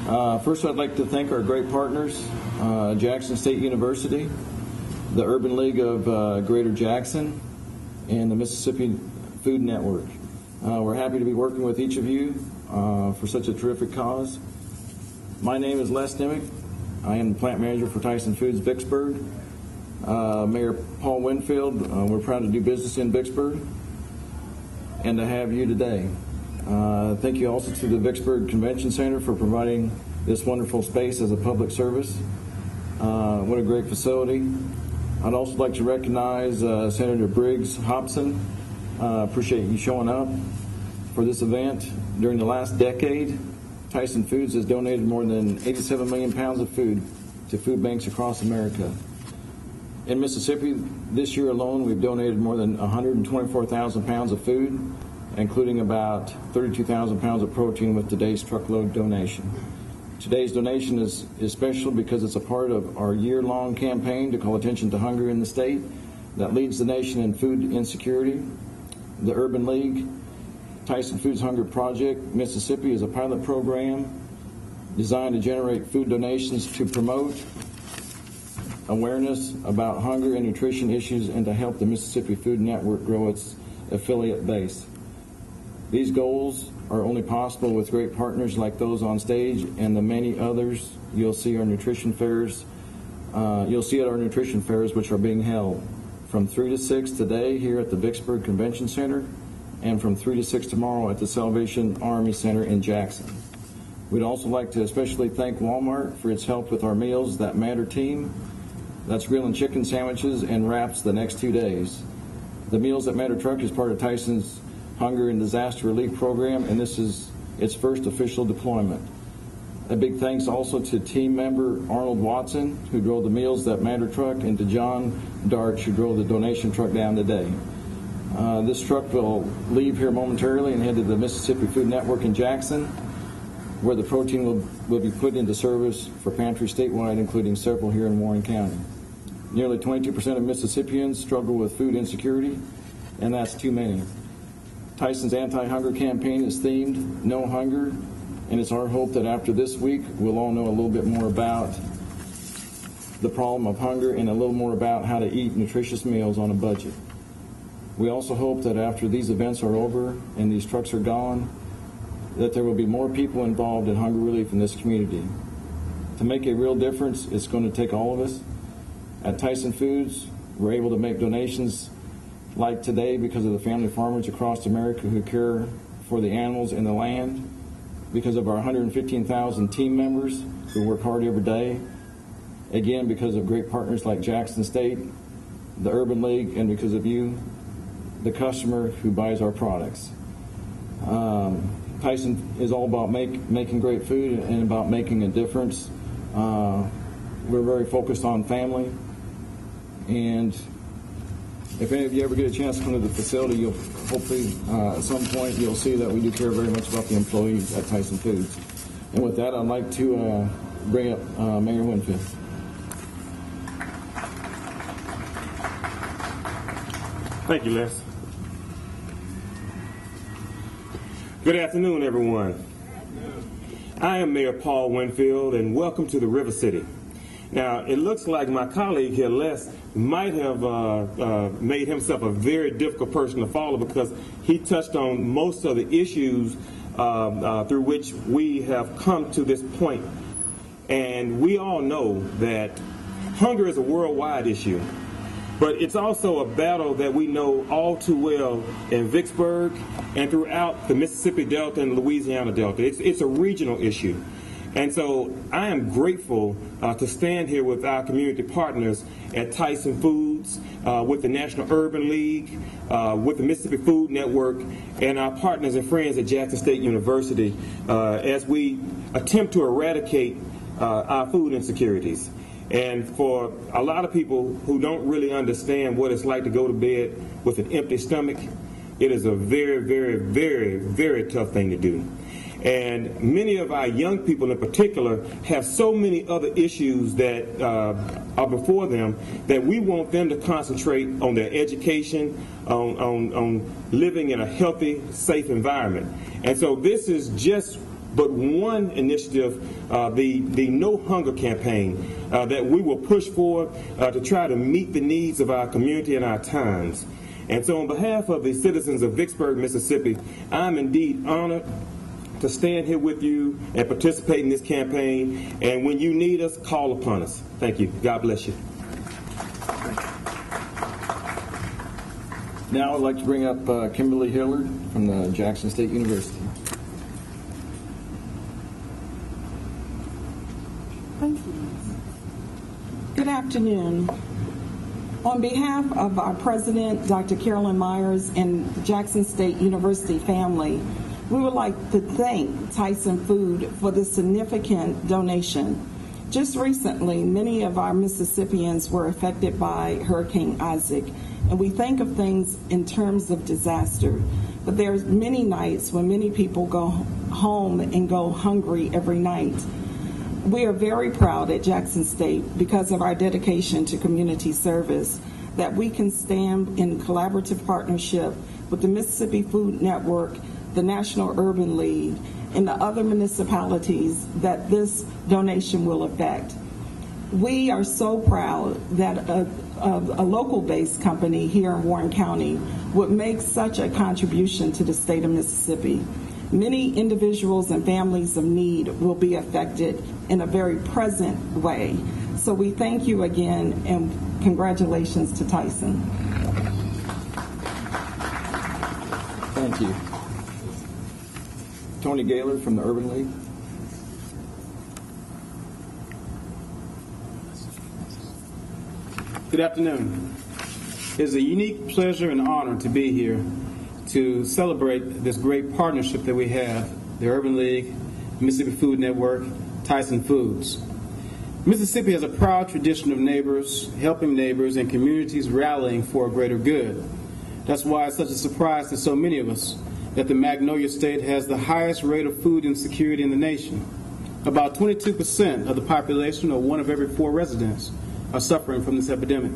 First, I'd like to thank our great partners, Jackson State University, the Urban League of Greater Jackson, and the Mississippi Food Network. We're happy to be working with each of you for such a terrific cause. My name is Les Nimick. I am the plant manager for Tyson Foods Vicksburg. Mayor Paul Winfield, we're proud to do business in Vicksburg and to have you today. Thank you also to the Vicksburg Convention Center for providing this wonderful space as a public service. What a great facility. I'd also like to recognize Senator Briggs Hobson. Appreciate you showing up for this event. During the last decade, Tyson Foods has donated more than 87 million pounds of food to food banks across America. In Mississippi, this year alone, we've donated more than 124,000 pounds of food, including about 32,000 pounds of protein with today's truckload donation. Today's donation is special because it's a part of our year-long campaign to call attention to hunger in the state that leads the nation in food insecurity. The Urban League Tyson Foods Hunger Project Mississippi is a pilot program designed to generate food donations to promote awareness about hunger and nutrition issues and to help the Mississippi Food Network grow its affiliate base. These goals are only possible with great partners like those on stage and the many others you'll see at our nutrition fairs, which are being held from 3 to 6 today here at the Vicksburg Convention Center and from 3 to 6 tomorrow at the Salvation Army Center in Jackson. We'd also like to especially thank Walmart for its help with our Meals That Matter team. That's grilling chicken sandwiches and wraps the next 2 days. The Meals That Matter truck is part of Tyson's Hunger and Disaster Relief Program, and this is its first official deployment. A big thanks also to team member Arnold Watson, who drove the Meals That Matter truck, and to John Darch, who drove the donation truck down today. This truck will leave here momentarily and head to the Mississippi Food Network in Jackson, where the protein will be put into service for pantries statewide, including several here in Warren County. Nearly 22% of Mississippians struggle with food insecurity, and that's too many. Tyson's anti-hunger campaign is themed No Hunger, and it's our hope that after this week we'll all know a little bit more about the problem of hunger and a little more about how to eat nutritious meals on a budget. We also hope that after these events are over and these trucks are gone, that there will be more people involved in hunger relief in this community. To make a real difference, it's going to take all of us. At Tyson Foods, we're able to make donations like today because of the family farmers across America who care for the animals and the land, because of our 115,000 team members who work hard every day, again because of great partners like Jackson State, the Urban League, and because of you, the customer who buys our products. Tyson is all about making great food and about making a difference. We're very focused on family, and if any of you ever get a chance to come to the facility, you'll hopefully at some point you'll see that we do care very much about the employees at Tyson Foods. And with that, I'd like to bring up Mayor Winfield. Thank you, Les. Good afternoon, everyone. I am Mayor Paul Winfield, and welcome to the River City. Now, it looks like my colleague here, Les, might have made himself a very difficult person to follow because he touched on most of the issues through which we have come to this point. And we all know that hunger is a worldwide issue, but it's also a battle that we know all too well in Vicksburg and throughout the Mississippi Delta and Louisiana Delta. It's a regional issue. And so I am grateful to stand here with our community partners at Tyson Foods, with the National Urban League, with the Mississippi Food Network, and our partners and friends at Jackson State University as we attempt to eradicate our food insecurities. And for a lot of people who don't really understand what it's like to go to bed with an empty stomach, it is a very, very, very, very tough thing to do. And many of our young people in particular have so many other issues that are before them that we want them to concentrate on their education, on living in a healthy, safe environment. And so this is just but one initiative, the No Hunger campaign, that we will push for to try to meet the needs of our community and our times. And so on behalf of the citizens of Vicksburg, Mississippi, I'm indeed honored to stand here with you and participate in this campaign. And when you need us, call upon us. Thank you. God bless you. Now I'd like to bring up Kimberly Hillard from the Jackson State University. Thank you. Good afternoon. On behalf of our president, Dr. Carolyn Myers, and the Jackson State University family, we would like to thank Tyson Food for this significant donation. Just recently, many of our Mississippians were affected by Hurricane Isaac, and we think of things in terms of disaster. But there's many nights when many people go home and go hungry every night. We are very proud at Jackson State, because of our dedication to community service, that we can stand in collaborative partnership with the Mississippi Food Network, the National Urban League, and the other municipalities that this donation will affect. We are so proud that a local-based company here in Warren County would make such a contribution to the state of Mississippi. Many individuals and families of need will be affected in a very present way. So we thank you again, and congratulations to Tyson. Thank you. Tony Gaylor from the Urban League. Good afternoon. It is a unique pleasure and honor to be here to celebrate this great partnership that we have, the Urban League, Mississippi Food Network, Tyson Foods. Mississippi has a proud tradition of neighbors, helping neighbors, and communities rallying for a greater good. That's why it's such a surprise to so many of us that the Magnolia State has the highest rate of food insecurity in the nation. About 22% of the population, or 1 of every 4 residents, are suffering from this epidemic.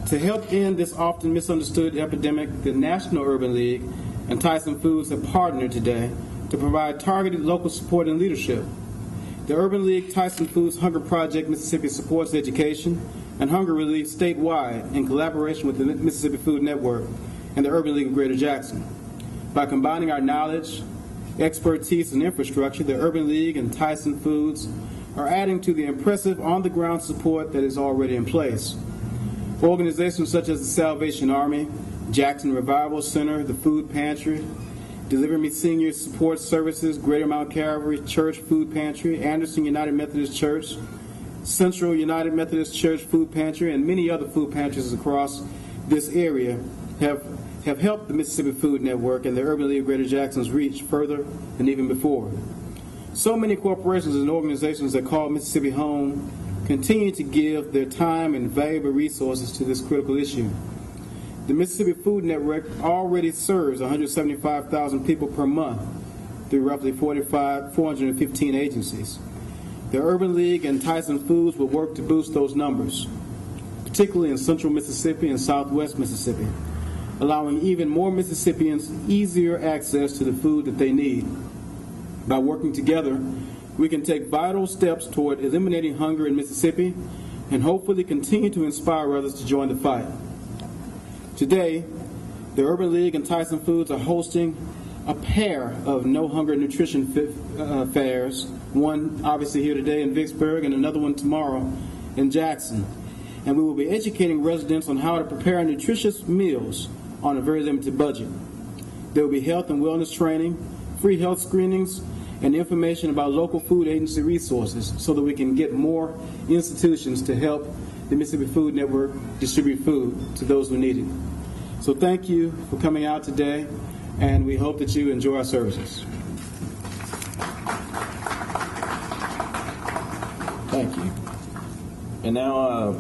To help end this often misunderstood epidemic, the National Urban League and Tyson Foods have partnered today to provide targeted local support and leadership. The Urban League Tyson Foods Hunger Project Mississippi supports education and hunger relief statewide in collaboration with the Mississippi Food Network and the Urban League of Greater Jackson. By combining our knowledge, expertise, and infrastructure, the Urban League and Tyson Foods are adding to the impressive on-the-ground support that is already in place. Organizations such as the Salvation Army, Jackson Revival Center, the Food Pantry, Deliver Me Senior Support Services, Greater Mount Calvary Church Food Pantry, Anderson United Methodist Church, Central United Methodist Church Food Pantry, and many other food pantries across this area have helped the Mississippi Food Network and the Urban League of Greater Jackson's reach further than even before. So many corporations and organizations that call Mississippi home continue to give their time and valuable resources to this critical issue. The Mississippi Food Network already serves 175,000 people per month through roughly 415 agencies. The Urban League and Tyson Foods will work to boost those numbers, particularly in central Mississippi and southwest Mississippi, allowing even more Mississippians easier access to the food that they need. By working together, we can take vital steps toward eliminating hunger in Mississippi and hopefully continue to inspire others to join the fight. Today, the Urban League and Tyson Foods are hosting a pair of No Hunger Nutrition fairs, one obviously here today in Vicksburg and another one tomorrow in Jackson. And we will be educating residents on how to prepare nutritious meals on a very limited budget. There will be health and wellness training, free health screenings, and information about local food agency resources so that we can get more institutions to help the Mississippi Food Network distribute food to those who need it. So thank you for coming out today, and we hope that you enjoy our services. Thank you. And now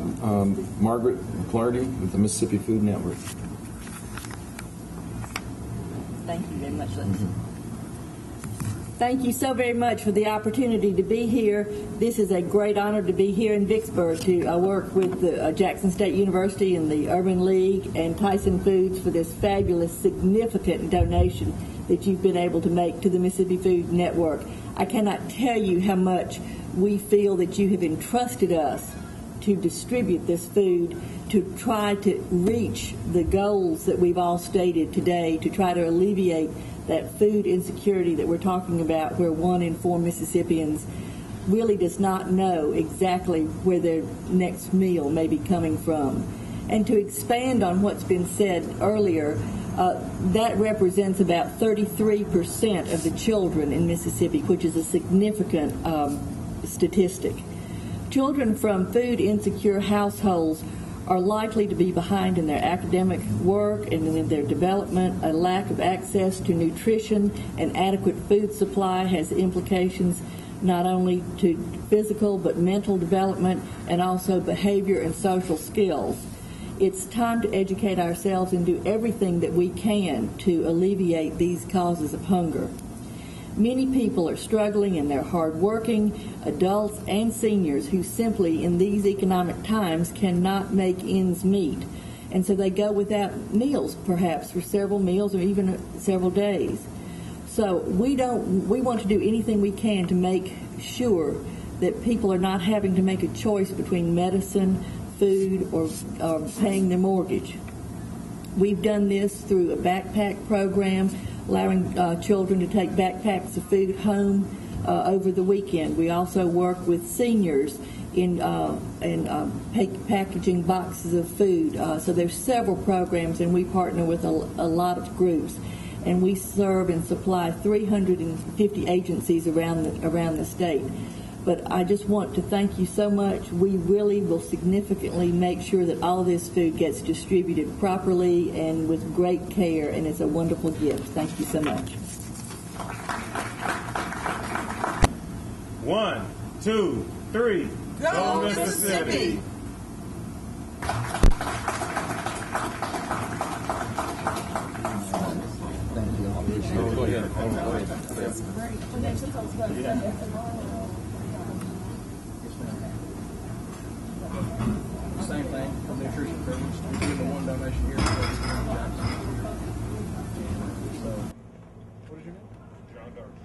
Margaret McClarty with the Mississippi Food Network. Thank you very much, Lindsay. Thank you so very much for the opportunity to be here. This is a great honor to be here in Vicksburg to work with the Jackson State University and the Urban League and Tyson Foods for this fabulous, significant donation that you've been able to make to the Mississippi Food Network. I cannot tell you how much we feel that you have entrusted us to distribute this food, to try to reach the goals that we've all stated today, to try to alleviate that food insecurity that we're talking about, where 1 in 4 Mississippians really does not know exactly where their next meal may be coming from. And to expand on what's been said earlier, that represents about 33% of the children in Mississippi, which is a significant statistic. Children from food insecure households are likely to be behind in their academic work and in their development. A lack of access to nutrition and adequate food supply has implications not only to physical but mental development and also behavior and social skills. It's time to educate ourselves and do everything that we can to alleviate these causes of hunger. Many people are struggling, and they're hardworking, adults and seniors who simply in these economic times cannot make ends meet. And so they go without meals perhaps for several meals or even several days. So we want to do anything we can to make sure that people are not having to make a choice between medicine, food, or paying their mortgage. We've done this through a backpack program, allowing children to take backpacks of food home over the weekend. We also work with seniors in packaging boxes of food. So there's several programs, and we partner with a lot of groups. And we serve and supply 350 agencies around the state. But I just want to thank you so much. We really will significantly make sure that all this food gets distributed properly and with great care, and it's a wonderful gift. Thank you so much. 1, 2, 3. Go Mississippi! Same thing, nutrition programs. We give them one donation here. So, what is your name? John Darby.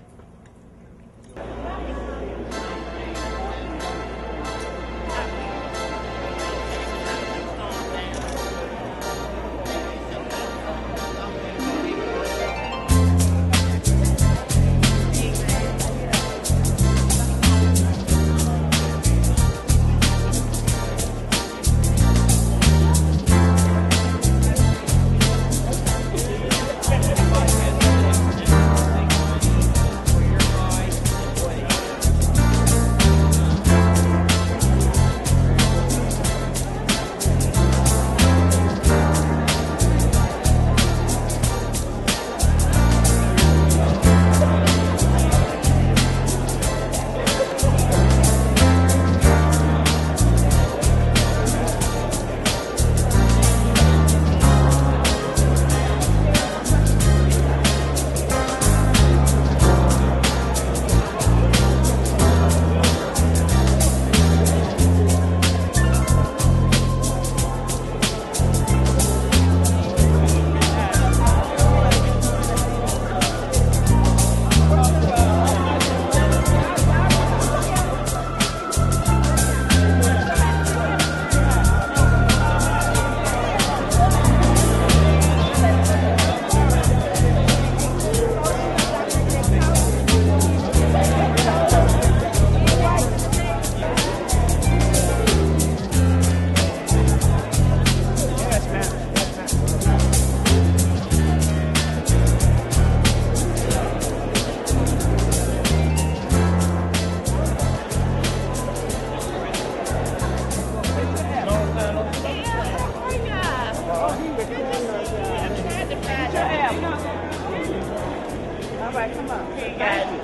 All right, come on. Hey, guys.